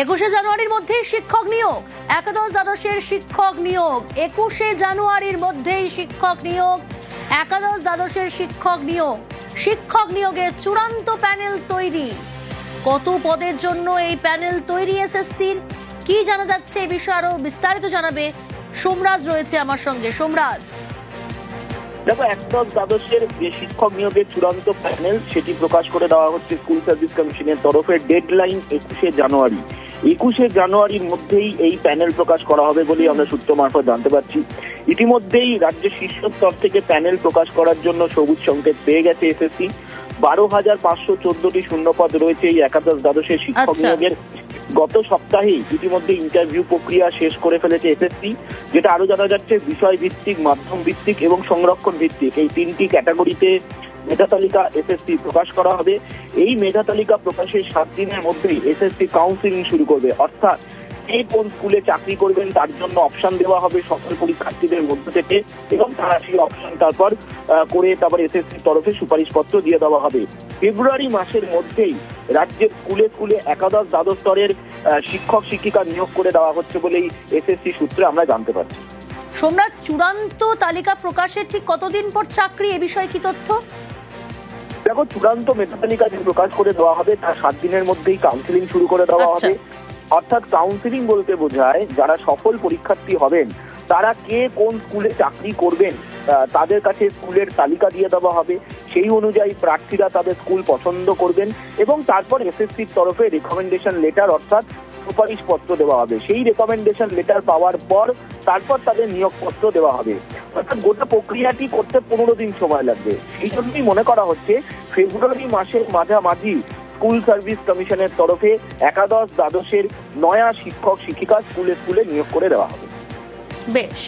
21শে জানুয়ারির মধ্যেই শিক্ষক নিয়োগ, একাদশ দ্বাদশের শিক্ষক নিয়োগ। 21শে জানুয়ারির মধ্যেই শিক্ষক নিয়োগ, একাদশ দ্বাদশের শিক্ষক নিয়োগ। শিক্ষক নিয়োগের চূড়ান্ত প্যানেল তৈরি। কত পদের জন্য এই প্যানেল তৈরি এসএসসির, কি জানা যাচ্ছে এই বিষয়ে আরো বিস্তারিত জানাবে সোমরাজ রয়েছে আমার সঙ্গে। সোমরাজ, দেখো, একাদশ দ্বাদশের যে শিক্ষক নিয়োগের চূড়ান্ত প্যানেল সেটি প্রকাশ করে দেওয়া হচ্ছে স্কুল সার্ভিস কমিশনের তরফে। ডেডলাইন 21শে জানুয়ারি। 21শে জানুয়ারির মধ্যেই এই প্যানেল প্রকাশ করা হবে বলে আমরা সূত্র মারফত জানতে পারছি। ইতিমধ্যেই রাজ্যের শীর্ষ স্তর থেকে প্যানেল প্রকাশ করার জন্য সবুজ সংকেত পেয়ে গেছে এসএসসি। 12,514টি শূন্যপদ রয়েছে এই একাদশ দ্বাদশের শিক্ষক নিয়োগের। গত সপ্তাহেই ইতিমধ্যে ইন্টারভিউ প্রক্রিয়া শেষ করে ফেলেছে এসএসসি, যেটা আরো জানা যাচ্ছে বিষয় ভিত্তিক, মাধ্যম ভিত্তিক এবং সংরক্ষণ ভিত্তিক এই তিনটি ক্যাটাগরিতে মেধা তালিকা এসএসসি প্রকাশ করা হবে। এই মেধা তালিকা প্রকাশের 7 দিনের মধ্যেই এসএসসি কাউন্সিলিং শুরু করবে, অর্থাৎ কে কোন স্কুলে চাকরি করবেন তার জন্য অপশন দেওয়া হবে সকল পরীক্ষার্থীদের মধ্যে থেকে, এবং তারা সেই অপশন তারপর এসএসসির তরফে সুপারিশপত্র দিয়ে দেওয়া হবে। ফেব্রুয়ারি মাসের মধ্যেই রাজ্যের স্কুলে স্কুলে একাদশ দ্বাদশ স্তরের শিক্ষক শিক্ষিকা নিয়োগ করে দেওয়া হচ্ছে বলেই এসএসসি সূত্রে আমরা জানতে পারছি। সোমরাজ, চূড়ান্ত তালিকা প্রকাশের ঠিক কতদিন পর চাকরি, এ বিষয়ে কি তথ্য? দেখো, চূড়ান্ত মেধা তালিকা যে প্রকাশ করে দেওয়া হবে তার 7 দিনের মধ্যেই কাউন্সিলিং শুরু করে দেওয়া হবে। অর্থাৎ কাউন্সিলিং বলতে বোঝায় যারা সফল পরীক্ষার্থী হবেন তারা কে কোন স্কুলে চাকরি করবেন তাদের কাছে স্কুলের তালিকা দিয়ে দেওয়া হবে। সেই অনুযায়ী প্রার্থীরা তাদের স্কুল পছন্দ করবেন এবং তারপর এসএসসির তরফে রেকমেন্ডেশন লেটার অর্থাৎ সুপারিশপত্র দেওয়া হবে। সেই রেকমেন্ডেশন লেটার পাওয়ার পর তারপর তাদের নিয়োগপত্র দেওয়া হবে। অর্থাৎ গোটা প্রক্রিয়াটি করতে 15 দিন সময় লাগবে। সেই জন্যই মনে করা হচ্ছে ফেব্রুয়ারি মাসের মাঝামাঝি স্কুল সার্ভিস কমিশনের তরফে একাদশ দ্বাদশের নয়া শিক্ষক শিক্ষিকা স্কুলে স্কুলে নিয়োগ করে দেওয়া হবে। বেশ।